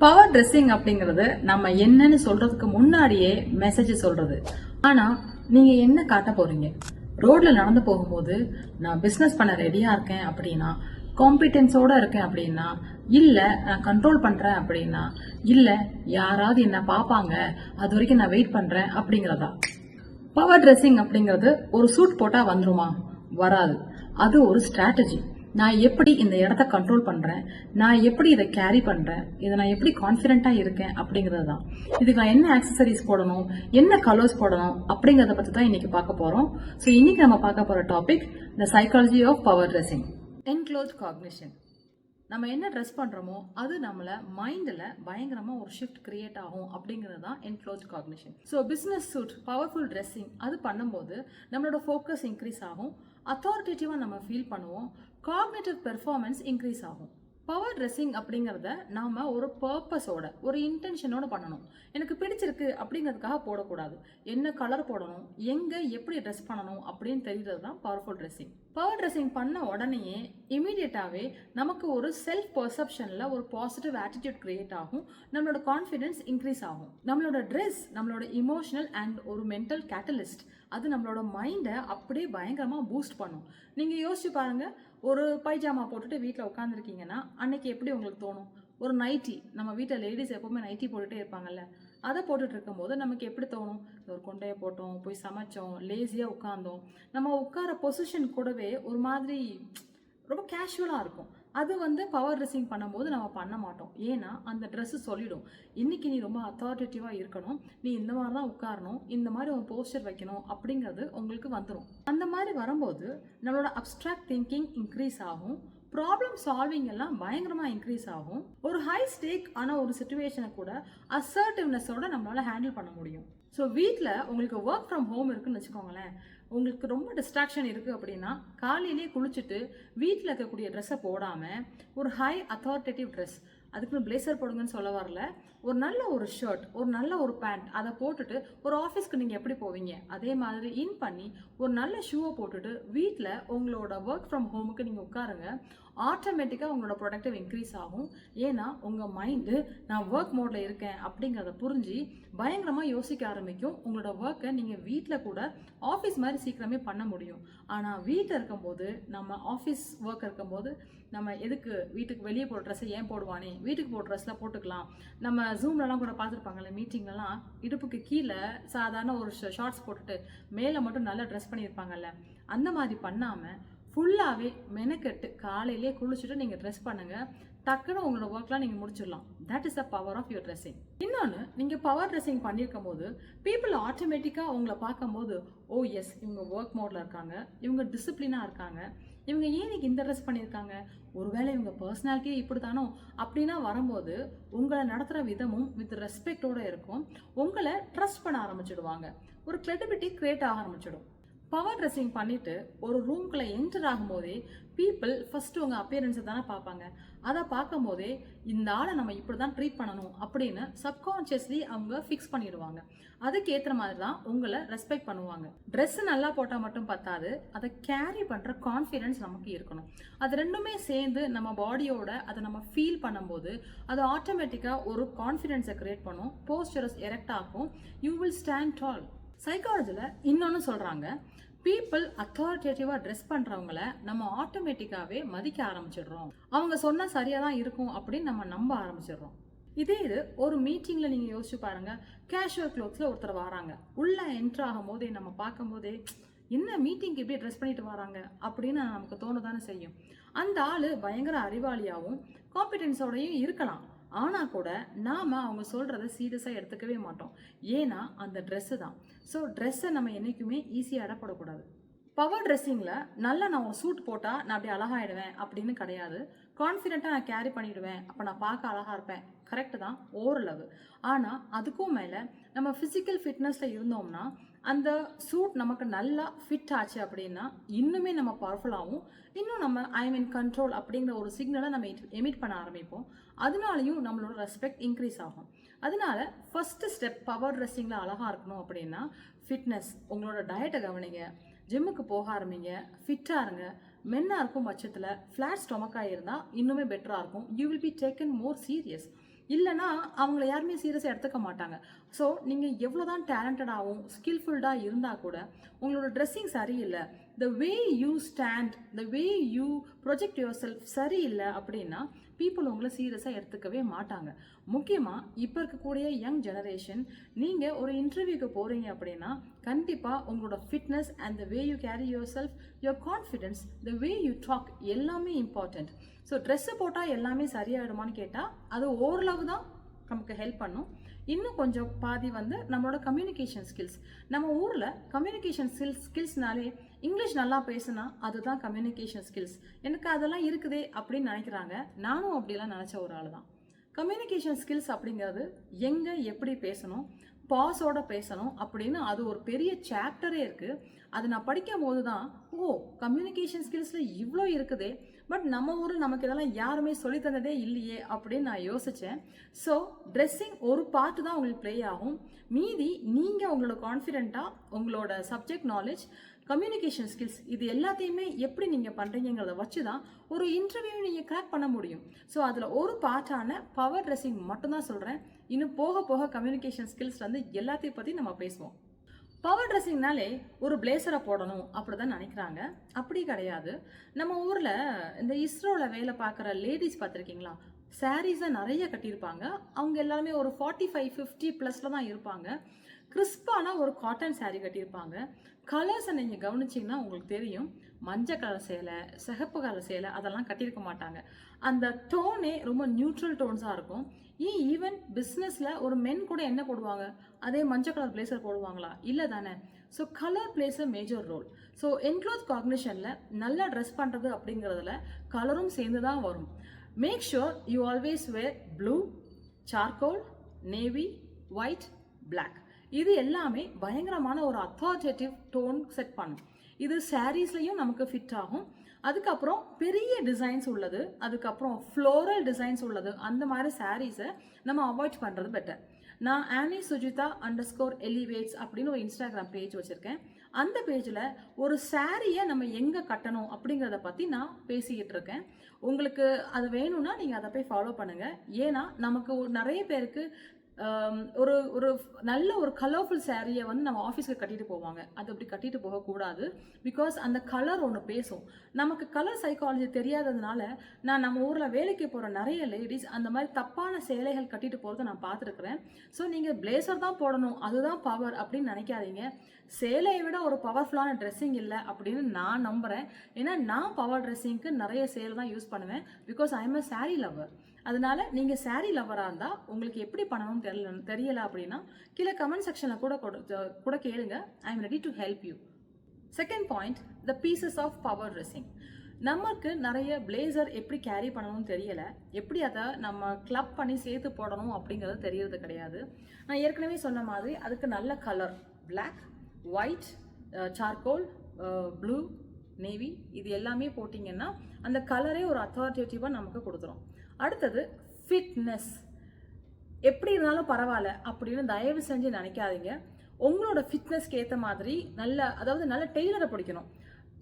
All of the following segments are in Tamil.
பவர் ட்ரெஸ்ஸிங் அப்படிங்கிறது நம்ம என்னன்னு சொல்றதுக்கு முன்னாடியே மெசேஜ் சொல்றது. ஆனா நீங்க என்ன காட்ட போறீங்க? ரோட்ல நடந்து போகும்போது நான் பிசினஸ் பண்ண ரெடியா இருக்கேன் அப்படின்னா, காம்பிடன்ஸோட இருக்கேன் அப்படின்னா, இல்ல நான் கண்ட்ரோல் பண்றேன் அப்படின்னா, இல்ல யாராவது என்ன பாப்பாங்க அது வரைக்கும் நான் வெயிட் பண்றேன் அப்படிங்கறதா? பவர் ட்ரெஸ்ஸிங் அப்படிங்கிறது ஒரு சூட் போட்டா வந்துருமா? வராது. அது ஒரு ஸ்ட்ராட்டஜி. நான் எப்படி இந்த இடத்த கண்ட்ரோல் பண்றேன், நான் எப்படி இதை கேரி பண்றேன், இதை நான் எப்படி கான்ஃபிடென்ட்டா இருக்கேன் அப்படிங்கிறது தான். இதுக்கு நான் என்ன ஆக்சசரிஸ் போடணும், என்ன கலர்ஸ் போடணும் அப்படிங்கறத பத்தி தான் இன்னைக்கு பார்க்க போறோம். ஸோ இன்னைக்கு நம்ம பார்க்க போற topic the psychology of power dressing. Enclothed cognition. நம்ம என்ன ட்ரெஸ் பண்ணுறோமோ அது நம்மள மைண்டில் பயங்கரமாக ஒரு ஷிஃப்ட் கிரியேட் ஆகும் அப்படிங்கிறது தான் enclothed cognition. So business suit powerful dressing அது பண்ணும்போது நம்மளோட ஃபோக்கஸ் இன்க்ரீஸ் ஆகும், அத்தாரிட்டேட்டிவாக நம்ம ஃபீல் பண்ணுவோம், காக்னேட்டிவ் பெர்ஃபார்மன்ஸ் இன்க்ரீஸ் ஆகும். பவர் ட்ரெஸ்ஸிங் அப்படிங்கிறத நாம ஒரு பர்பஸோட ஒரு இன்டென்ஷனோட பண்ணணும். எனக்கு பிடிச்சிருக்கு அப்படிங்கிறதுக்காக போடக்கூடாது. என்ன கலர் போடணும், எங்க எப்படி ட்ரெஸ் பண்ணணும் அப்படின்னு தெரிகிறது தான் பவர்ஃபுல் ட்ரெஸ்ஸிங். பவர் ட்ரெஸ்ஸிங் பண்ண உடனேயே இமீடியட்டாவே நமக்கு ஒரு செல்ஃப் பர்செப்ஷன்ல ஒரு பாசிட்டிவ் ஆட்டிடியூட் கிரியேட் ஆகும், நம்மளோட கான்ஃபிடன்ஸ் இன்க்ரீஸ் ஆகும். நம்மளோட ட்ரெஸ் நம்மளோட இமோஷனல் அண்ட் ஒரு மென்டல் கேட்டலிஸ்ட். அது நம்மளோட மைண்டை அப்படியே பயங்கரமா பூஸ்ட் பண்ணும். நீங்க யோசிச்சு பாருங்க, ஒரு பைஜாமா போட்டுட்டு வீட்டில் உட்காந்துருக்கீங்கன்னா அன்னைக்கு எப்படி உங்களுக்கு தோணும்? ஒரு நைட்டி, நம்ம வீட்டில் லேடிஸ் எப்பவுமே நைட்டி போட்டுட்டே இருப்பாங்கல்ல, அதை போட்டுட்டு இருக்கும்போது நமக்கு எப்படி தோணும்? ஒரு கொண்டையை போட்டோம், போய் சமைச்சோம், லேசியாக உட்காந்தோம், நம்ம உட்கார பொசிஷன் கூடவே ஒரு மாதிரி ரொம்ப கேஷுவலாக இருக்கும். அது பவர் ட்ரெஸ்ஸிங் பண்ணும்போது நம்ம பண்ண மாட்டோம். ஏன்னா அந்த ட்ரெஸ்ஸு சொல்லிடும், இன்னைக்கு நீ ரொம்ப அத்தாரிட்டேட்டிவாக இருக்கணும், நீ இந்த மாதிரி தான் உட்காரணும், இந்த மாதிரி ஒரு போஸ்டர் வைக்கணும் அப்படிங்கிறது உங்களுக்கு வந்துடும். அந்த மாதிரி வரும்போது நம்மளோட அப்ட்ராக்ட் திங்கிங் இன்க்ரீஸ் ஆகும், ப்ராப்ளம் சால்விங் எல்லாம் பயங்கரமாக இன்க்ரீஸ் ஆகும். ஒரு ஹை ஸ்டேக் ஆன ஒரு சுச்சுவேஷனை கூட அசர்ட்டிவ்னஸோட நம்மளால ஹேண்டில் பண்ண முடியும். ஸோ வீட்டில் உங்களுக்கு ஒர்க் ஃப்ரம் ஹோம் இருக்குன்னு வச்சுக்கோங்களேன், உங்களுக்கு ரொம்ப டிஸ்ட்ராக்ஷன் இருக்குது அப்படின்னா காலையிலேயே குளிச்சுட்டு வீட்டில் இருக்கக்கூடிய ட்ரெஸ்ஸை போடாமல் ஒரு ஹை அத்தாரிட்டேட்டிவ் ட்ரெஸ், அதுக்குன்னு பிளேசர் போடுங்கன்னு சொல்ல வரல, ஒரு நல்ல ஒரு ஷர்ட், ஒரு நல்ல ஒரு பேண்ட் அதை போட்டுட்டு ஒரு ஆஃபீஸ்க்கு நீங்கள் எப்படி போவீங்க அதே மாதிரி இன் பண்ணி ஒரு நல்ல ஷூவை போட்டுட்டு வீட்டில் உங்களோட ஒர்க் ஃப்ரம் ஹோமுக்கு நீங்கள் உட்காருங்க. ஆட்டோமேட்டிக்காக உங்களோட ப்ரொடக்டிவ் இன்க்ரீஸ் ஆகும். ஏன்னா உங்கள் மைண்டு நான் ஒர்க் மோடில் இருக்கேன் அப்படிங்கிறத புரிஞ்சு பயங்கரமாக யோசிக்க ஆரம்பிக்கும். உங்களோட ஒர்க்கை நீங்கள் வீட்டில் கூட ஆஃபீஸ் மாதிரி சீக்கிரமே பண்ண முடியும். ஆனால் வீட்டில் இருக்கும்போது, நம்ம ஆஃபீஸ் ஒர்க் இருக்கும்போது நம்ம எதுக்கு வீட்டுக்கு வெளியே போடுற ட்ரெஸ்ஸை ஏன் போடுவானே, வீட்டுக்கு போடுற ட்ரெஸ்லாம் போட்டுக்கலாம். நம்ம ஜூம்லலாம் கூட பார்த்துருப்பாங்கல்ல, மீட்டிங்லலாம் இடுப்புக்கு கீழே சாதாரண ஒரு ஷார்ட்ஸ் போட்டுட்டு மேலே மட்டும் நல்லா ட்ரெஸ் பண்ணியிருப்பாங்கல்ல, அந்த மாதிரி பண்ணாமல் ஃபுல்லாகவே மெனக்கெட்டு காலையிலே குளிச்சுட்டு நீங்கள் ட்ரெஸ் பண்ணுங்கள். டக்குன்னு உங்களோட ஒர்க்லாம் நீங்கள் முடிச்சிடலாம். That is the power of your dressing. இன்னொன்று, நீங்கள் பவர் ட்ரெஸ்ஸிங் பண்ணியிருக்கும் போது பீப்புள் ஆட்டோமேட்டிக்காக உங்களை பார்க்கும்போது, ஓ எஸ் இவங்க ஒர்க் மோடில் இருக்காங்க, இவங்க டிசிப்ளினாக இருக்காங்க, இவங்க ஏன் இன்னைக்கு இந்த ட்ரெஸ் பண்ணியிருக்காங்க, ஒருவேளை இவங்க பர்சனாலிட்டியே இப்படி தானோ அப்படின்னா வரும்போது உங்களை நடத்துகிற விதமும் வித் ரெஸ்பெக்டோடு இருக்கும். உங்களை ட்ரஸ்ட் பண்ண ஆரம்பிச்சிடுவாங்க, ஒரு கிரெடிபிலிட்டி கிரியேட் ஆக ஆரம்பிச்சிடும். பவர் ட்ரெஸ்ஸிங் பண்ணிட்டு ஒரு ரூம்குள்ளே என்டர் ஆகும்போதே பீப்புள் ஃபர்ஸ்ட் உங்கள் அப்பியரன்ஸை தானே பார்ப்பாங்க. அதை பார்க்கும் போதே இந்த ஆளை நம்ம இப்படி தான் ட்ரீட் பண்ணணும் அப்படின்னு சப்கான்ஷியஸ்லி அவங்க ஃபிக்ஸ் பண்ணிடுவாங்க. அதுக்கு ஏற்ற மாதிரி தான் உங்களை ரெஸ்பெக்ட் பண்ணுவாங்க. ட்ரெஸ் நல்லா போட்டால் மட்டும் பத்தாது, அதை கேரி பண்ணுற கான்ஃபிடென்ஸ் நமக்கு இருக்கணும். அது ரெண்டுமே சேர்ந்து நம்ம பாடியோட அதை நம்ம ஃபீல் பண்ணும்போது அது ஆட்டோமேட்டிக்காக ஒரு கான்ஃபிடென்ஸை கிரியேட் பண்ணும், போஸ்டர்ஸ் எரெக்ட் ஆகும், யூ வில் ஸ்டாண்ட் டால். சைக்காலஜியில் இன்னொன்று சொல்கிறாங்க, பீப்புள் அத்தாரிட்டேட்டிவாக ட்ரெஸ் பண்ணுறவங்கள நம்ம ஆட்டோமேட்டிக்காகவே மதிக்க ஆரம்பிச்சிடுறோம். அவங்க சொன்னால் சரியாக தான் இருக்கும் அப்படின்னு நம்ம நம்ப ஆரம்பிச்சிடுறோம். இதே இது ஒரு மீட்டிங்கில் நீங்கள் யோசிச்சு பாருங்கள், கேஷுவல் க்ளோத்ஸில் ஒருத்தர் வராங்க, உள்ளே என்ட்ரு ஆகும் போதே நம்ம பார்க்கும் போதே என்ன மீட்டிங்க்கு எப்படி ட்ரெஸ் பண்ணிட்டு வராங்க அப்படின்னு நமக்கு தோணுதானே செய்யும். அந்த ஆள் பயங்கர அறிவாளியாகவும் காம்பிடன்ஸோடையும் இருக்கலாம், ஆனால் கூட நாம் அவங்க சொல்கிறத சீரியஸாக எடுத்துக்கவே மாட்டோம். ஏன்னா அந்த ட்ரெஸ்ஸு தான். ஸோ ட்ரெஸ்ஸை நம்ம என்றைக்குமே ஈஸியாக இடப்படக்கூடாது. பவர் ட்ரெஸ்ஸிங்கில் நல்லா நான் ஒரு சூட் போட்டால் நான் அப்படி அழகாயிடுவேன் அப்படின்னு கிடையாது. கான்ஃபிடென்ட்டாக நான் கேரி பண்ணிவிடுவேன், அப்போ நான் பார்க்க அழகாக இருப்பேன், கரெக்டு தான் ஓரளவு. ஆனால் அதுக்கும் மேலே நம்ம ஃபிசிக்கல் ஃபிட்னஸில் இருந்தோம்னா அந்த சூட் நமக்கு நல்லா ஃபிட் ஆச்சு அப்படின்னா இன்னுமே நம்ம பவர்ஃபுல்லாகவும், இன்னும் நம்ம ஐ மீன் கண்ட்ரோல் அப்படிங்கிற ஒரு சிக்னலை நம்ம எமிட் பண்ண ஆரம்பிப்போம். அதனாலையும் நம்மளோட ரெஸ்பெக்ட் இன்க்ரீஸ் ஆகும். அதனால ஃபர்ஸ்ட் ஸ்டெப் பவர் ட்ரெஸ்ஸிங்கில் அழகாக இருக்கணும் அப்படின்னா ஃபிட்னஸ். உங்களோட டயட்டை கவனிங்க, ஜிம்முக்கு போக ஆரம்பிங்க, ஃபிட்டாக இருங்க. மென்னாக இருக்கும் பட்சத்தில் ஃப்ளாட் ஸ்டொமக்காக இருந்தால் இன்னுமே பெட்டராக இருக்கும். You will be taken more serious. இல்லைன்னா அவங்கள யாருமே சீரியஸாக எடுத்துக்க மாட்டாங்க. ஸோ நீங்கள் எவ்வளோதான் டேலண்டடாகவும் ஸ்கில்ஃபுல்டாக இருந்தால் கூட உங்களோட ட்ரெஸ்ஸிங் சரியில்லை, the way you stand, the way you project yourself சரியில்லை அப்படின்னா பீப்புள் உங்களை சீரியஸாக எடுத்துக்கவே மாட்டாங்க. முக்கியமாக இப்போ இருக்கக்கூடிய யங் ஜெனரேஷன், நீங்கள் ஒரு இன்டர்வியூக்கு போகிறீங்க அப்படின்னா கண்டிப்பாக உங்களோட fitness and the way you carry yourself, your confidence, the way you talk எல்லாமே இம்பார்ட்டண்ட். ஸோ ட்ரெஸ்ஸு போட்டால் எல்லாமே சரியாயிடுமான்னு கேட்டால் அது ஓரளவு தான் நமக்கு ஹெல்ப் பண்ணும். இன்னும் கொஞ்சம் பாதி வந்து நம்மளோட கம்யூனிகேஷன் ஸ்கில்ஸ். நம்ம ஊரில் கம்யூனிகேஷன் ஸ்கில்ஸ்னாலே இங்கிலீஷ் நல்லா பேசுனா அதுதான் கம்யூனிகேஷன் ஸ்கில்ஸ், எனக்கு அதெல்லாம் இருக்குதே அப்படின்னு நினைக்கிறாங்க. நானும் அப்படிலாம் நினச்ச ஒரு ஆள் தான். கம்யூனிகேஷன் ஸ்கில்ஸ் அப்படிங்கிறது எங்கே எப்படி பேசணும், பாஸோட பேசணும் அப்படின்னு அது ஒரு பெரிய சாப்டரே இருக்குது. அது நான் படிக்கும் போது தான் கம்யூனிகேஷன் ஸ்கில்ஸில் இவ்வளோ இருக்குதே, பட் நம்ம ஊரில் நமக்கு இதெல்லாம் யாருமே சொல்லி தந்ததே இல்லையே அப்படின்னு நான் யோசித்தேன். ஸோ ட்ரெஸ்ஸிங் ஒரு பார்ட்டு தான் உங்களுக்கு ப்ளே ஆகும், மீதி நீங்கள் உங்களோட கான்ஃபிடென்ட்டாக உங்களோட சப்ஜெக்ட் நாலேஜ், கம்யூனிகேஷன் ஸ்கில்ஸ் இது எல்லாத்தையுமே எப்படி நீங்கள் பண்ணுறீங்கிறத வச்சு தான் ஒரு இன்டர்வியூ நீங்கள் கிராக் பண்ண முடியும். ஸோ அதில் ஒரு பார்ட்டான பவர் ட்ரெஸ்ஸிங் மட்டும்தான் சொல்கிறேன். இன்னும் போக போக கம்யூனிகேஷன் ஸ்கில்ஸ் வந்து எல்லாத்தையும் பற்றி நம்ம பேசுவோம். பவர் ட்ரெஸ்ஸிங்னாலே ஒரு பிளேசரை போடணும் அப்படிதான் நினைக்கிறாங்க. அப்படி கிடையாது. நம்ம ஊரில் இந்த இஸ்ரோவில் வேலை பார்க்குற லேடிஸ் பார்த்துருக்கீங்களா, சாரீஸை நிறைய கட்டியிருப்பாங்க. அவங்க எல்லாருமே ஒரு 45-50+ தான் இருப்பாங்க. கிறிஸ்பான ஒரு காட்டன் சாரீ கட்டியிருப்பாங்க. கலர்ஸை நீங்கள் கவனிச்சிங்கன்னா உங்களுக்கு தெரியும், மஞ்சள் கலர் சேலை, சிகப்பு கலர் சேலை அதெல்லாம் கட்டியிருக்க மாட்டாங்க. அந்த டோனே ரொம்ப நியூட்ரல் டோன்ஸாக இருக்கும். ஈவன் பிஸ்னஸில் ஒரு மென் கூட என்ன போடுவாங்க, அதே மஞ்சள் கலர் பிளேசர் போடுவாங்களா? இல்லை தானே. So colour plays a major role. So enclothed காக்னிஷனில் நல்லா ட்ரெஸ் பண்ணுறது அப்படிங்கிறதுல கலரும் சேர்ந்து தான் வரும். Make sure you always wear blue, charcoal, navy, white, black. இது எல்லாமே பயங்கரமான ஒரு அத்தாரிட்டேட்டிவ் டோன் செட் பண்ணும். இது சாரீஸ்லையும் நமக்கு ஃபிட் ஆகும். அதுக்கப்புறம் பெரிய டிசைன்ஸ் உள்ளது, அதுக்கப்புறம் ஃப்ளோரல் டிசைன்ஸ் உள்ளது, அந்த மாதிரி சாரீஸை நம்ம அவாய்ட் பண்ணுறது பெட்டர். நான் ஆனி சுஜிதா _elevates அப்படின்னு ஒரு இன்ஸ்டாகிராம் பேஜ் வச்சுருக்கேன். அந்த பேஜில் ஒரு சாரியை நம்ம எங்கே கட்டணும் அப்படிங்கிறத பற்றி நான் பேசிக்கிட்டு இருக்கேன். உங்களுக்கு அது வேணும்னா நீங்கள் அதை போய் ஃபாலோ பண்ணுங்கள். ஏன்னா நமக்கு நிறைய பேருக்கு ஒரு ஒரு நல்ல ஒரு கலர்ஃபுல் சாரியை வந்து நம்ம ஆஃபீஸ்க்கு கட்டிட்டு போவாங்க. அது அப்படி கட்டிட்டு போகக்கூடாது. பிகாஸ் அந்த கலர் ஒன்று பேசும். நமக்கு கலர் சைக்காலஜி தெரியாததுனால நம்ம ஊரில் வேலைக்கு போகிற நிறைய லேடிஸ் அந்த மாதிரி தப்பான சேலைகள் கட்டிட்டு போகிறத நான் பார்த்துருக்குறேன். ஸோ நீங்கள் பிளேசர் தான் போடணும், அதுதான் பவர் அப்படின்னு நினைக்காதீங்க. சேலையை விட ஒரு பவர்ஃபுல்லான ட்ரெஸ்ஸிங் இல்லை அப்படின்னு நான் நம்புகிறேன். ஏன்னா நான் பவர் ட்ரெஸ்ஸிங்க்கு நிறைய சேலை தான் யூஸ் பண்ணுவேன். Because I am a sari lover. அதனால நீங்கள் சாரீ லவராக இருந்தால் உங்களுக்கு எப்படி பண்ணணும்னு தெரியல அப்படின்னா கீழே கமெண்ட் செக்ஷனில் கூட கேளுங்க. I am ready to help you. Second point, the pieces of power dressing. நமக்கு நிறைய பிளேசர் எப்படி கேரி பண்ணணும்னு தெரியல, எப்படி அதை நம்ம கிளப் பண்ணி சேர்த்து போடணும் அப்படிங்கிறது தெரியறது கிடையாது. நான் ஏற்கனவே சொன்ன மாதிரி அதுக்கு நல்ல colour, black, white, charcoal, blue, navy இது எல்லாமே போட்டிங்கன்னா அந்த கலரே ஒரு அத்தாரிட்டேட்டிவாக நமக்கு கொடுத்துரும். அடுத்தது ஃபிட்னஸ். எப்படி இருந்தாலும் பரவாயில்ல அப்படின்னு தயவு செஞ்சு நினைக்காதீங்க. உங்களோட ஃபிட்னஸ்க்கு ஏற்ற மாதிரி நல்ல டெய்லரை பிடிக்கணும்.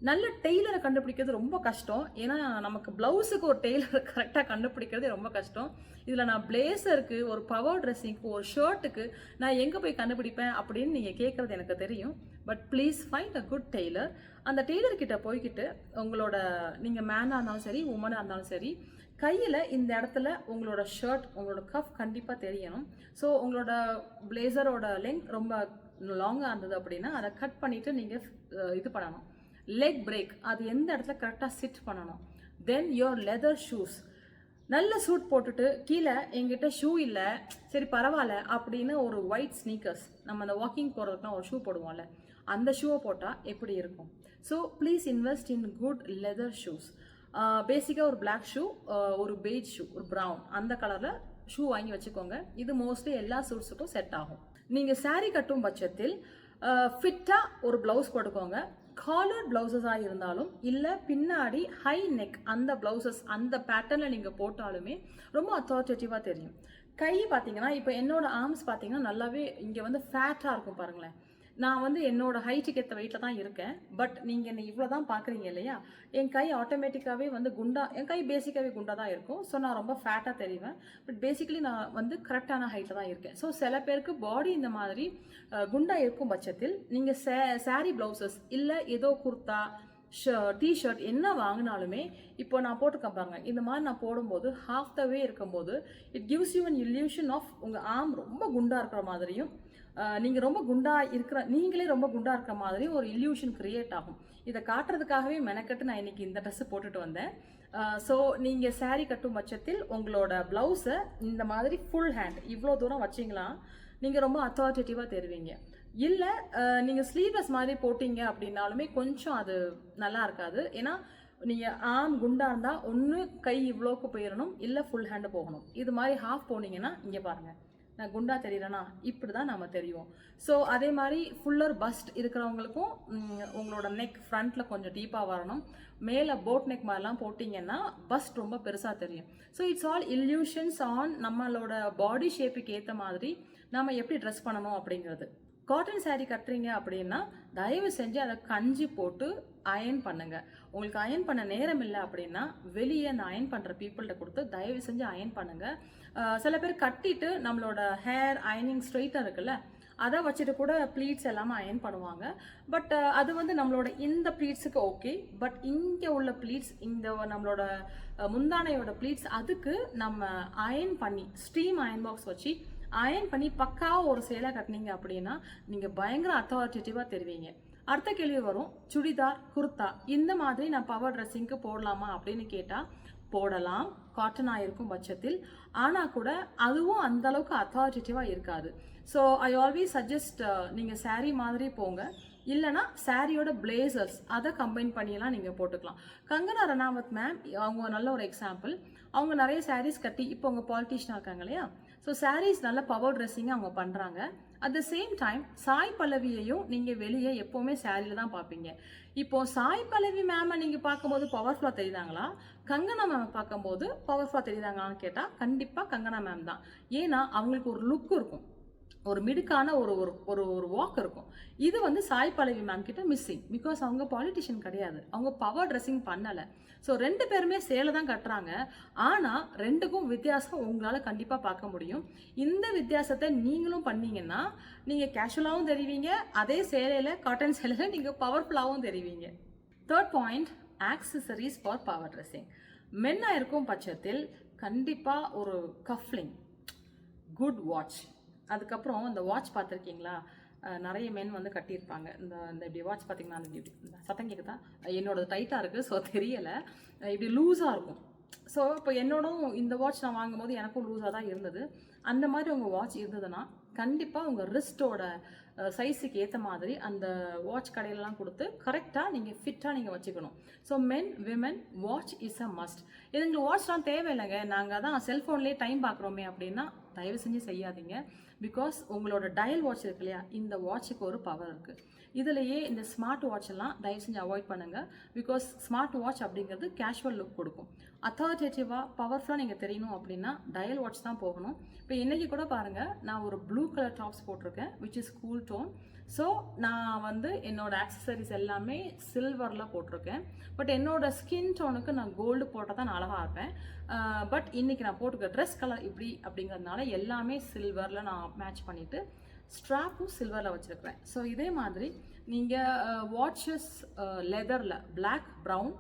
நல்ல டெய்லரை கண்டுபிடிக்கிறது ரொம்ப கஷ்டம். ஏன்னா நமக்கு பிளவுஸுக்கு ஒரு டெய்லரை கரெக்டாக கண்டுபிடிக்கிறது ரொம்ப கஷ்டம். இதில் நான் பிளேசருக்கு, ஒரு பவர் ட்ரெஸ்ஸிங்க்கு, ஒரு ஷர்ட்டுக்கு நான் எங்கே போய் கண்டுபிடிப்பேன் அப்படின்னு நீங்கள் கேட்குறது எனக்கு தெரியும். But please find a good tailor. அந்த டெய்லர்கிட்ட போய்கிட்டு உங்களோட நீங்கள் மேனாக இருந்தாலும் சரி, உமனாக இருந்தாலும் சரி, கையில் இந்த இடத்துல உங்களோட ஷர்ட், உங்களோட கஃப் கண்டிப்பாக தெரியணும். ஸோ உங்களோட பிளேசரோட லென்த் ரொம்ப லாங்காக இருந்தது அப்படின்னா அதை கட் பண்ணிவிட்டு நீங்கள் இது பண்ணணும். லெக் பிரேக், அது எந்த இடத்துல கரெக்டாக சிட் பண்ணணும். Then your leather shoes. நல்ல சூட் போட்டுட்டு கீழே எங்கிட்ட ஷூ இல்லை, சரி பரவாயில்ல அப்படின்னு ஒரு ஒயிட் ஸ்னீக்கர்ஸ், நம்ம அந்த வாக்கிங் போகிறதுக்குலாம் ஒரு ஷூ போடுவோம்ல, அந்த ஷூவை போட்டால் எப்படி இருக்கும்? So please invest in good leather shoes. பேசிக்காக ஒரு பிளாக் ஷூ, ஒரு பெய்ஜ் ஷூ, ஒரு ப்ரௌன் அந்த கலரில் ஷூ வாங்கி வச்சுக்கோங்க. இது மோஸ்ட்லி எல்லா சூட்ஸுக்கும் செட் ஆகும். நீங்கள் சாரீ கட்டும் பட்சத்தில் ஃபிட்டாக ஒரு ப்ளவுஸ் போட்டுக்கோங்க. காலர் பிளவுசஸாக இருந்தாலும் இல்லை பின்னாடி ஹை நெக் அந்த பிளவுசஸ் அந்த பேட்டர்னில் நீங்கள் போட்டாலுமே ரொம்ப அத்தாரிட்டேட்டிவாக தெரியும். கை பார்த்தீங்கன்னா இப்போ என்னோட ஆர்ம்ஸ் பார்த்தீங்கன்னா நல்லாவே இங்கே வந்து ஃபேட்டாக இருக்கும் பாருங்களேன். நான் வந்து என்னோட ஹைட்டுக்கு ஏற்ற வெயிட்டில் தான் இருக்கேன். பட் நீங்கள் என்னை இவ்வளோ தான் பார்க்குறீங்க இல்லையா, என் கை ஆட்டோமேட்டிக்காகவே வந்து குண்டா, என் கை பேசிக்காகவே குண்டாக தான் இருக்கும். ஸோ நான் ரொம்ப ஃபேட்டாக தெரிவேன். பட் பேசிக்கலி நான் வந்து கரெக்டான ஹைட்டில் தான் இருக்கேன். ஸோ சில பேருக்கு பாடி இந்த மாதிரி குண்டா இருக்கும் பட்சத்தில் நீங்கள் சாரி ப்ளவுசஸ் இல்லை ஏதோ குர்த்தா டிஷர்ட் என்ன வாங்கினாலுமே இப்போ நான் போட்டுக்கேன் பாருங்க, இந்த மாதிரி நான் போடும்போது ஹாஃப் த வே இருக்கும்போது it gives you an illusion of உங்கள் ஆர்ம் ரொம்ப குண்டா இருக்கிற மாதிரியும் நீங்கள் ரொம்ப குண்டா இருக்கிற நீங்களே ரொம்ப குண்டா இருக்கிற மாதிரி ஒரு இல்யூஷன் கிரியேட் ஆகும். இதை காட்டுறதுக்காகவே மெனக்கட்டு நான் இன்னைக்கு இந்த ட்ரெஸ் போட்டுட்டு வந்தேன். ஸோ நீங்கள் சாரீ கட்டும் பட்சத்தில் உங்களோட ப்ளவுஸை இந்த மாதிரி ஃபுல் ஹேண்ட் இவ்வளோ தூரம் வச்சிங்களா நீங்கள் ரொம்ப அத்தாரிட்டேட்டிவாக தெரிவிங்க. இல்லை நீங்கள் ஸ்லீவ்லெஸ் மாதிரி போட்டிங்க அப்படின்னாலுமே கொஞ்சம் அது நல்லா இருக்காது. ஏன்னா நீங்கள் ஆர்ம் குண்டா இருந்தால் ஒன்று கை இவ்வளோக்கு போயிடணும், இல்லை ஃபுல் ஹேண்டு போகணும். இது மாதிரி ஹாஃப் போனீங்கன்னா இங்கே பாருங்கள், நான் குண்டா தெரியலனா இப்படி தான் நம்ம தெரியும். ஸோ அதே மாதிரி ஃபுல்லர் பஸ்ட் இருக்கிறவங்களுக்கும் உங்களோட நெக் ஃப்ரண்ட்டில் கொஞ்சம் டீப்பாக வரணும். மேலே போட் நெக் மாதிரிலாம் போட்டிங்கன்னா பஸ்ட் ரொம்ப பெருசாக தெரியும். So it's all illusions on நம்மளோட பாடி ஷேப்புக்கு ஏற்ற மாதிரி நம்ம எப்படி ட்ரெஸ் பண்ணணும் அப்படிங்கிறது. காட்டன் சாரீ கட்டுறீங்க அப்படின்னா தயவு செஞ்சு அதை கஞ்சி போட்டு அயன் பண்ணுங்க. உங்களுக்கு அயன் பண்ண நேரம் இல்லை அப்படின்னா வெளியே அந்த அயன் பண்ணுற பீப்புள்கிட்ட கொடுத்து தயவு செஞ்சு அயன் பண்ணுங்க. சில பேர் கட்டிட்டு நம்மளோட ஹேர் அயனிங் ஸ்ட்ரெயிட்டாக இருக்குல்ல, அதை வச்சுட்டு கூட ப்ளீட்ஸ் எல்லாமே அயன் பண்ணுவாங்க. பட் அது வந்து நம்மளோட இந்த ப்ளீட்ஸுக்கு ஓகே. பட் இங்கே உள்ள ப்ளீட்ஸ், இந்த நம்மளோட முந்தானையோட ப்ளீட்ஸ், அதுக்கு நம்ம அயன் பண்ணி ஸ்டீம் அயன் பாக்ஸ் வச்சு அயன் பண்ணி பக்காவாக ஒரு சேலை கட்டினீங்க அப்படின்னா நீங்கள் பயங்கர அத்தாரிட்டேட்டிவாக தெரிவிங்க. அடுத்த கேள்வி வரும், சுடிதார் குர்த்தா இந்த மாதிரி நான் பவர் ட்ரெஸ்ஸிங்க்கு போடலாமா அப்படின்னு கேட்டால் போடலாம், காட்டனாக இருக்கும் பட்சத்தில். ஆனால் கூட அதுவும் அந்த அளவுக்கு அத்தாரிட்டேட்டிவாக இருக்காது. ஸோ ஐ ஆல்வேஸ் சஜஸ்ட் நீங்கள் சாரீ மாதிரி போங்க, இல்லைனா சாரியோட பிளேசர்ஸ் அதை கம்பைன் பண்ணியெல்லாம் நீங்கள் போட்டுக்கலாம். கங்கனா ரணாவத் மேம் அவங்க நல்ல ஒரு எக்ஸாம்பிள். அவங்க நிறைய சாரீஸ் கட்டி இப்போ அவங்க பாலிட்டிஷியனாக இருக்காங்க இல்லையா. ஸோ சாரீஸ் நல்ல பவர் ட்ரெஸ்ஸிங்காக அவங்க பண்ணுறாங்க. At the same time Sai பல்லவியையும் நீங்கள் வெளியே எப்போவுமே சாரியில் தான் பார்ப்பீங்க. இப்போ சாய் பல்லவி மேமை நீங்கள் பார்க்கும்போது பவர்ஃபுல்லாக தெரியுதாங்களா, கங்கனா மேமை பார்க்கும்போது பவர்ஃபுல்லாக தெரியுதாங்களான்னு கேட்டால் கண்டிப்பாக கங்கனா மேம் தான். ஏன்னா அவங்களுக்கு ஒரு லுக் இருக்கும், ஒரு மிடுக்கான ஒரு ஒரு ஒரு வாக் இருக்கும். இது வந்து சாய் பல்லவி மேம் கிட்ட மிஸ்ஸிங். பிகாஸ் அவங்க பாலிட்டிஷியன் கிடையாது, அவங்க பவர் ட்ரெஸ்ஸிங் பண்ணலை. ஸோ ரெண்டு பேருமே சேலை தான் கட்டுறாங்க. ஆனால் ரெண்டுக்கும் வித்தியாசம் உங்களால் கண்டிப்பாக பார்க்க முடியும். இந்த வித்தியாசத்தை நீங்களும் பண்ணீங்கன்னா நீங்கள் கேஷுவலாகவும் தெரிவிங்க, அதே சேலையில் காட்டன் சேலையில் நீங்கள் பவர்ஃபுல்லாகவும் தெரிவிங்க. Third point, accessories for power dressing. மென்னாக இருக்கும் பட்சத்தில் கண்டிப்பாக ஒரு கஃப்லிங், குட் வாட்ச். அதுக்கப்புறம் இந்த வாட்ச் பார்த்துருக்கீங்களா, நிறைய மென் வந்து கட்டியிருப்பாங்க. இந்த இப்படி வாட்ச் பார்த்தீங்கன்னா அந்த இப்படி சத்தம் கேட்குதா, என்னோடது டைட்டாக இருக்குது ஸோ தெரியலை, இப்படி லூஸாக இருக்கும். ஸோ இப்போ என்னோடும் இந்த வாட்ச் நான் வாங்கும்போது எனக்கும் லூஸாக தான் இருந்தது. அந்த மாதிரி உங்கள் வாட்ச் இருந்ததுன்னா கண்டிப்பாக உங்கள் ரிஸ்ட்டோட சைஸுக்கு ஏற்ற மாதிரி அந்த வாட்ச் கடையிலலாம் கொடுத்து கரெக்டாக நீங்கள் ஃபிட்டாக நீங்கள் வச்சுக்கணும். So men women watch is a must. இது எங்களுக்கு வாட்ச்லாம் தேவையில்லைங்க, நாங்கள் தான் செல்ஃபோன்லேயே டைம் பார்க்குறோமே அப்படின்னா தயவு செஞ்சு செய்யாதீங்க. பிகாஸ் உங்களோட டயல் வாட்ச் இருக்கு இல்லையா, இந்த வாட்சுக்கு ஒரு பவர் இருக்குது. இதுலேயே இந்த ஸ்மார்ட் வாட்ச் எல்லாம் தயவு செஞ்சு அவாய்ட் பண்ணுங்கள். பிகாஸ் ஸ்மார்ட் வாட்ச் அப்படிங்கிறது கேஷுவல் லுக் கொடுக்கும். அத்தாரிட்டேட்டிவாக பவர்ஃபுல்லாக நீங்கள் தெரியணும் அப்படின்னா டயல் வாட்ச் தான் போகணும். இப்போ இன்றைக்கி கூட பாருங்கள், நான் ஒரு ப்ளூ கலர் டாப்ஸ் போட்டிருக்கேன் which is cool tone. So நான் வந்து என்னோட ஆக்சசரிஸ் எல்லாமே சில்வரில் போட்டிருக்கேன். பட் என்னோட ஸ்கின் டோனுக்கு நான் கோல்டு போட்டால் தான் நான் அழகாக இருப்பேன். பட் இன்றைக்கி நான் போட்டிருக்க ட்ரெஸ் கலர் இப்படி அப்படிங்கிறதுனால எல்லாமே சில்வரில் நான் மேட்ச் பண்ணிவிட்டு ஸ்ட்ராப்பும் சில்வரில் வச்சுருக்கிறேன். ஸோ இதே மாதிரி நீங்கள் வாட்சஸ் லெதரில் பிளாக் ப்ரௌன்,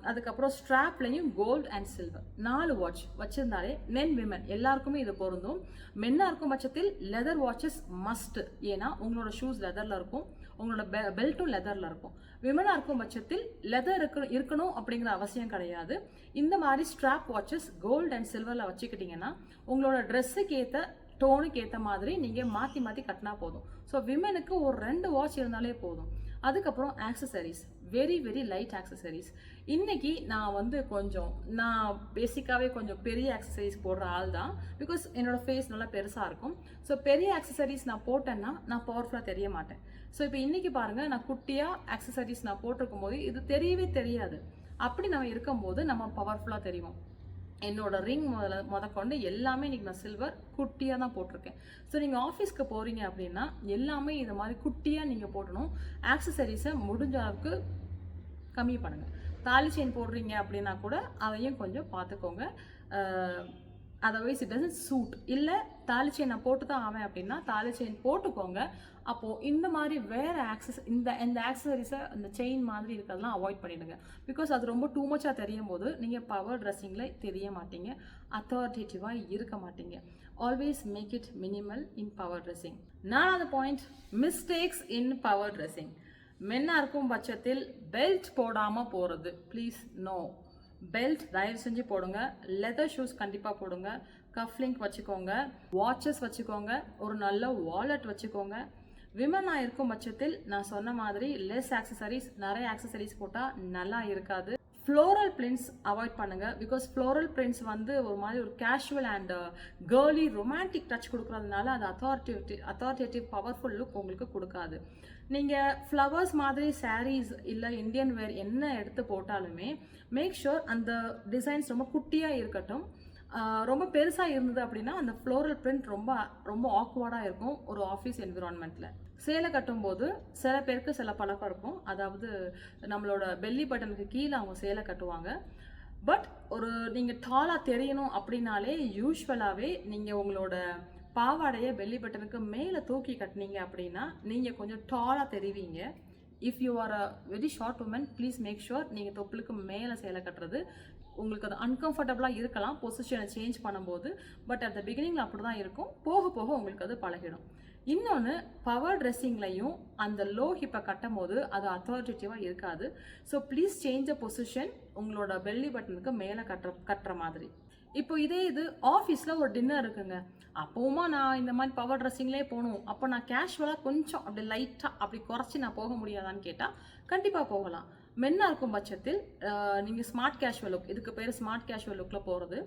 அதுக்கப்புறம் ஸ்ட்ராப்லையும் கோல்டு அண்ட் சில்வர் 4 வாட்ச் வச்சிருந்தாலே மென் விமன் எல்லாருக்குமே இது பொருந்தும். மென்னாக இருக்கும் பட்சத்தில் லெதர் வாட்சஸ் மஸ்ட். ஏன்னா உங்களோட ஷூஸ் லெதரில் இருக்கும், உங்களோட பெல்ட்டும் லெதரில் இருக்கும். விமனாக இருக்கும் பட்சத்தில் லெதர் இருக்கணும் அப்படிங்கிற அவசியம் கிடையாது. இந்த மாதிரி ஸ்ட்ராப் வாட்சஸ் கோல்டு அண்ட் சில்வரில் வச்சுக்கிட்டிங்கன்னா உங்களோட ட்ரெஸ்ஸுக்கு ஏற்ற டோனுக்கு ஏற்ற மாதிரி நீங்கள் மாற்றி மாற்றி கட்டினா போதும். ஸோ விமனுக்கு ஒரு 2 வாட்ச் இருந்தாலே போதும். அதுக்கப்புறம் accessories, very very light accessories. இன்னைக்கு நான் வந்து நான் பேசிக்காகவே கொஞ்சம் பெரிய ஆக்சசரிஸ் போடுற ஆள் தான். பிகாஸ் என்னோட ஃபேஸ் நல்லா பெருசாக இருக்கும். ஸோ பெரிய ஆக்சசரிஸ் நான் போட்டேன்னா நான் பவர்ஃபுல்லாக தெரிய மாட்டேன். ஸோ இப்போ இன்னைக்கு பாருங்கள், நான் குட்டியாக ஆக்சசரிஸ் நான் போட்டிருக்கும் போது இது தெரியவே தெரியாது. அப்படி நம்ம இருக்கும்போது நம்ம பவர்ஃபுல்லாக தெரியும். என்னோட ரிங் முதற்கொண்டு எல்லாமே இன்னைக்கு நான் சில்வர் குட்டியாக தான் போட்டிருக்கேன். ஸோ நீங்கள் ஆஃபீஸ்க்கு போகிறீங்க அப்படின்னா எல்லாமே இது மாதிரி குட்டியாக நீங்கள் போடணும். ஆக்சசரிஸை முடிஞ்ச அளவுக்கு கம்மி பண்ணுங்கள். தாலி செயின் போடுறீங்க அப்படின்னா கூட அதையும் கொஞ்சம் பார்த்துக்கோங்க. Otherwise it doesn't suit. இல்லை தாலி செயின் நான் போட்டு தான் ஆவேன் அப்படின்னா தாலி செயின் போட்டுக்கோங்க. அப்போது இந்த மாதிரி வேறு இந்த ஆக்சசரிஸை இந்த செயின் மாதிரி இருக்கிறதெல்லாம் அவாய்ட் பண்ணிடுங்க. பிகாஸ் அது ரொம்ப டூ மச்சாக தெரியும் போது நீங்கள் பவர் ட்ரெஸ்ஸிங்கில் தெரிய மாட்டீங்க, அத்தாரிட்டேட்டிவாக இருக்க மாட்டீங்க. Always make it minimal in power dressing. 4வது point, mistakes in power dressing. மென்னாக இருக்கும் பட்சத்தில் பெல்ட் போடாமல் போகிறது. Please no. பெல்ட் தயவு செஞ்சு போடுங்க. லெதர் ஷூஸ் கண்டிப்பாக போடுங்க. கஃப்லிங்க் வச்சுக்கோங்க. வாட்சஸ் வச்சுக்கோங்க. ஒரு நல்ல வாலெட் வச்சுக்கோங்க. விமனாக இருக்கும் பட்சத்தில் நான் சொன்ன மாதிரி லெஸ் ஆக்சசரிஸ், நிறைய ஆக்சசரிஸ் போட்டால் நல்லா இருக்காது. ஃப்ளோரல் பிரிண்ட்ஸ் அவாய்ட் பண்ணுங்க. பிகாஸ் ஃப்ளோரல் பிரிண்ட்ஸ் வந்து ஒரு மாதிரி ஒரு casual and girly romantic touch கொடுக்கறதுனால அது அத்தாரிட்டேட்டிவ் பவர்ஃபுல் லுக் உங்களுக்கு கொடுக்காது. நீங்கள் ஃப்ளவர்ஸ் மாதிரி சாரீஸ் இல்லை இந்தியன் வேர் என்ன எடுத்து போட்டாலுமே மேக் ஷூர் அந்த டிசைன்ஸ் ரொம்ப குட்டியாக இருக்கட்டும். ரொம்ப பெருசாக இருந்தது அப்படின்னா அந்த ஃப்ளோரல் பிரிண்ட் ரொம்ப ரொம்ப ஆக்வர்டாக இருக்கும் ஒரு ஆஃபீஸ் என்விரான்மெண்ட்டில். சேலை கட்டும்போது சில பேருக்கு சில பழக்கம் இருக்கும். அதாவது நம்மளோட பெல்லி பட்டனுக்கு கீழே அவங்க சேலை கட்டுவாங்க. பட் நீங்கள் டாலாக தெரியணும் அப்படின்னாலே யூஸ்வலாகவே நீங்கள் உங்களோட பாவாடையை பெல்லி பட்டனுக்கு மேலே தூக்கி கட்டினீங்க அப்படின்னா நீங்கள் கொஞ்சம் டாலாக தெரிவிங்க. If you are a very short woman, please make sure நீங்கள் தொப்புளுக்கு மேலே சேலை கட்டுறது உங்களுக்கு அது அன்கம்ஃபர்டபுளாக இருக்கலாம் பொசிஷனை சேஞ்ச் பண்ணும்போது. பட் அட் த பிகினிங்கில் அப்படி தான் இருக்கும். போக போக உங்களுக்கு அது பழகிடும். இன்னொன்று, பவர் ட்ரெஸ்ஸிங்லையும் அந்த லோ ஹிப்பை கட்டும் போது அது அத்தாரிட்டேட்டிவாக இருக்காது. So please change the position உங்களோட பெல்லி பட்டனுக்கு மேலே கட்டுற மாதிரி. இப்போ இது ஆஃபீஸில் ஒரு டின்னர் இருக்குங்க. அப்போவுமா நான் இந்த மாதிரி பவர் ட்ரெஸ்ஸிங்லேயே போகணும், அப்போ நான் கேஷுவலாக கொஞ்சம் அப்படி லைட்டாக அப்படி குறைச்சி நான் போக முடியாதான்னு கேட்டால் கண்டிப்பாக போகலாம். மென்னாக இருக்கும் பட்சத்தில் நீங்கள் ஸ்மார்ட் கேஷுவல் லுக், இதுக்கு பேர் ஸ்மார்ட் கேஷுவல் லுக்கில் போகிறது,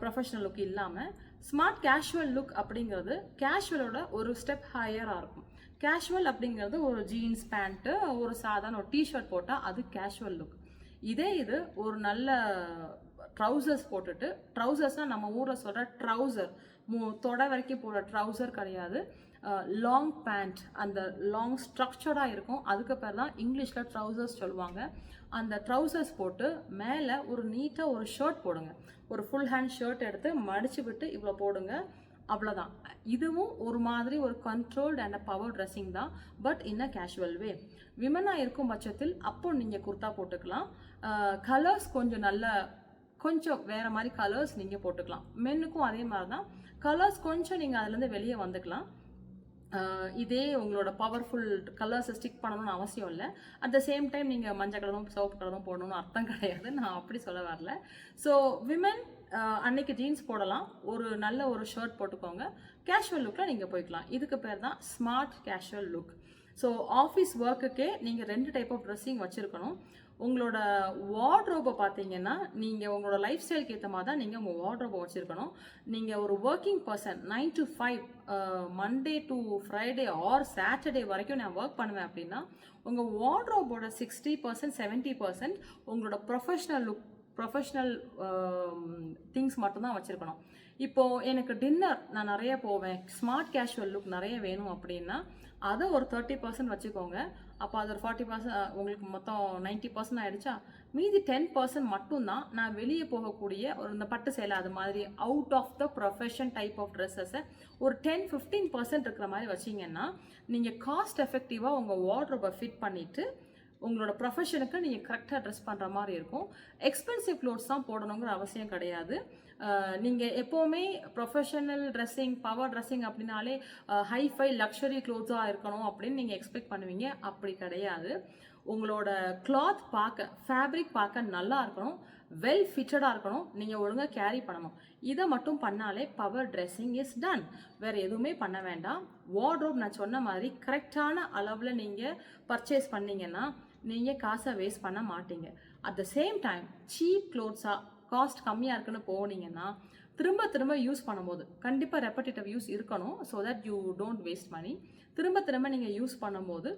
ப்ரொஃபஷனல் லுக் இல்லாமல் ஸ்மார்ட் கேஷுவல் லுக் அப்படிங்கிறது கேஷுவலோட ஒரு ஸ்டெப் ஹையராக இருக்கும். கேஷுவல் அப்படிங்கிறது ஒரு ஜீன்ஸ் பேண்ட்டு, ஒரு சாதாரண ஒரு டிஷர்ட் போட்டால் அது கேஷுவல் லுக். இது ஒரு நல்ல ட்ரௌசர்ஸ் போட்டுட்டு, ட்ரௌசர்ஸ்னால் நம்ம ஊரில் சொல்கிற ட்ரௌசர் தொடை வரைக்கும் போடுற ட்ரௌசர் கிடையாது, லாங் பேண்ட், அந்த லாங் ஸ்ட்ரக்சர்டாக இருக்கும். அதுக்கு பேர் தான் இங்கிலீஷில் ட்ரௌசர்ஸ் சொல்லுவாங்க. அந்த ட்ரௌசர்ஸ் போட்டு மேலே ஒரு நீட்டாக ஒரு ஷர்ட் போடுங்க. ஒரு ஃபுல் ஹேண்ட் ஷர்ட் எடுத்து மடிச்சு விட்டு இவ்வளோ போடுங்க. அவ்வளோதான். இதுவும் ஒரு மாதிரி ஒரு கண்ட்ரோல்டு அண்ட் பவர் ட்ரெஸ்ஸிங் தான், பட் இன் அ கேஷுவல் வே. விமனாக இருக்கும் பட்சத்தில் அப்போ நீங்கள் குர்த்தா போட்டுக்கலாம். கலர்ஸ் கொஞ்சம் வேறு மாதிரி கலர்ஸ் நீங்கள் போட்டுக்கலாம். மென்னுக்கும் அதே மாதிரி தான் கலர்ஸ் கொஞ்சம் நீங்கள் அதுலேருந்து வெளியே வந்துக்கலாம். இதே உங்களோட பவர்ஃபுல் கலர்ஸை ஸ்டிக் பண்ணணும்னு அவசியம் இல்லை. அட் த சேம் டைம் நீங்கள் மஞ்சள் கலரும் சிவப்பு கலரும் போடணும்னு அர்த்தம் கிடையாது. நான் அப்படி சொல்ல வரல. ஸோ விமன் அன்னைக்கு ஜீன்ஸ் போடலாம், ஒரு நல்ல ஒரு ஷர்ட் போட்டுக்கோங்க, கேஷுவல் லுக்கில் நீங்கள் போய்க்கலாம். இதுக்கு பேர் தான் smart casual look. So office ஒர்க்குக்கே நீங்கள் 2 டைப் ஆஃப் ட்ரெஸ்ஸிங் வச்சுருக்கணும். உங்களோட வார்ட்ரோபை பார்த்தீங்கன்னா நீங்கள் உங்களோட லைஃப் ஸ்டைலுக்கு ஏற்ற மாதிரி தான் நீங்கள் உங்கள் வார்ட்ரோபை வச்சுருக்கணும். நீங்கள் ஒரு working person 9 to 5 Monday to Friday or Saturday வரைக்கும் நான் ஒர்க் பண்ணுவேன் அப்படின்னா உங்கள் வார்ட்ரோபோட 60% 70% உங்களோட ப்ரொஃபஷ்னல் திங்ஸ் மட்டும்தான் வச்சுருக்கணும். இப்போது எனக்கு டின்னர் நான் நிறைய போவேன், ஸ்மார்ட் கேஷுவல் லுக் நிறைய வேணும் அப்படின்னா அதை ஒரு 30% வச்சுக்கோங்க. அப்போ அது ஒரு 40% உங்களுக்கு மொத்தம் 90% ஆகிடுச்சா, மீதி 10% மட்டும்தான் நான் வெளியே போகக்கூடிய ஒரு இந்த பட்டு சேலை அது மாதிரி out of the profession type of ட்ரெஸ்ஸஸை ஒரு 10-15% இருக்கிற மாதிரி வச்சிங்கன்னா நீங்கள் காஸ்ட் எஃபெக்டிவாக உங்கள் வார்ட்ரோபை ஃபிட் பண்ணிவிட்டு உங்களோட ப்ரொஃபஷனுக்கு நீங்கள் கரெக்டாக ட்ரெஸ் பண்ணுற மாதிரி இருக்கும். எக்ஸ்பென்சிவ் க்ளோத்ஸ் தான் போடணுங்கிற அவசியம் கிடையாது. நீங்கள் எப்போவுமே ப்ரொஃபஷனல் ட்ரெஸ்ஸிங், பவர் ட்ரெஸ்ஸிங் அப்படின்னாலே ஹைஃபை லக்ஸரி க்ளோத்ஸாக இருக்கணும் அப்படின்னு நீங்கள் எக்ஸ்பெக்ட் பண்ணுவீங்க. அப்படி கிடையாது. உங்களோட கிளாத் ஃபேப்ரிக் பார்க்க நல்லா இருக்கணும், வெல் ஃபிட்டடாக இருக்கணும், நீங்கள் ஒழுங்காக கேரி பண்ணணும். இதை மட்டும் பண்ணாலே பவர் ட்ரெஸ்ஸிங் இஸ் டன். வேறு எதுவுமே பண்ண வேண்டாம். வார்ட்ரோப் நான் சொன்ன மாதிரி கரெக்டான அளவில் நீங்கள் பர்ச்சேஸ் பண்ணிங்கன்னா நீங்கள் காசை வேஸ்ட் பண்ண மாட்டீங்க. At the same time cheap க்ளோத்ஸாக காஸ்ட் கம்மியாக இருக்குன்னு போனீங்கன்னா திரும்ப யூஸ் பண்ணும்போது கண்டிப்பாக ரெப்படேட்டிவ் யூஸ் இருக்கணும். So that you don't waste money. திரும்ப நீங்கள் யூஸ் பண்ணும்போது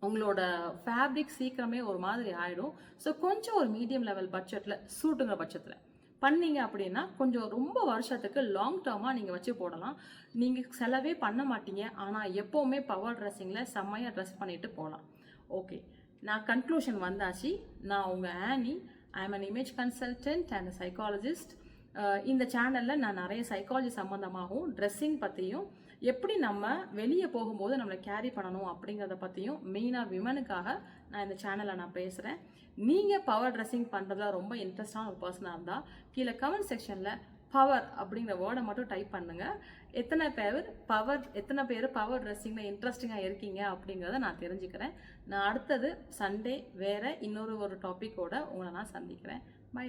உங்களோட ஃபேப்ரிக் சீக்கிரமே ஒரு மாதிரி ஆகிடும். ஸோ கொஞ்சம் ஒரு மீடியம் லெவல் பட்ஜெட்டில் சூட்டுங்கிற பட்சத்தில் பண்ணீங்க அப்படின்னா கொஞ்சம் ரொம்ப வருஷத்துக்கு லாங் டேர்மாக நீங்கள் வச்சு போடலாம். நீங்கள் செலவே பண்ண மாட்டீங்க, ஆனால் எப்போவுமே பவர் ட்ரெஸ்ஸிங்கில் செம்மையாக ட்ரெஸ் பண்ணிட்டு போகலாம். ஓகே, நான் கன்க்ளூஷன் வந்தாச்சு. நான் உங்கள் Annie. I am an image consultant and psychologist. இந்த சேனலில் நான் நிறைய சைக்காலஜி சம்மந்தமாகவும் ட்ரெஸ்ஸிங் பற்றியும் எப்படி நம்ம வெளியே போகும்போது நம்மளை கேரி பண்ணணும் அப்படிங்கிறத பற்றியும் மெயினாக விமனுக்காக நான் இந்த சேனலில் நான் பேசுகிறேன். நீங்கள் பவர் ட்ரெஸ்ஸிங் பண்ணுறதுல ரொம்ப இன்ட்ரெஸ்டான ஒரு பர்சனாக இருந்தால் கீழே கமெண்ட் செக்ஷனில் பவர் அப்படிங்கிற வேர்டை மட்டும் டைப் பண்ணுங்க. எத்தனை பேர் பவர் ட்ரெஸ்ஸிங்கில் இன்ட்ரெஸ்டிங்காக இருக்கீங்க அப்படிங்கிறத நான் தெரிஞ்சுக்கிறேன். நான் அடுத்தது சண்டே வேற இன்னொரு டாப்பிக்கோட உங்களை நான் சந்திக்கிறேன். பை.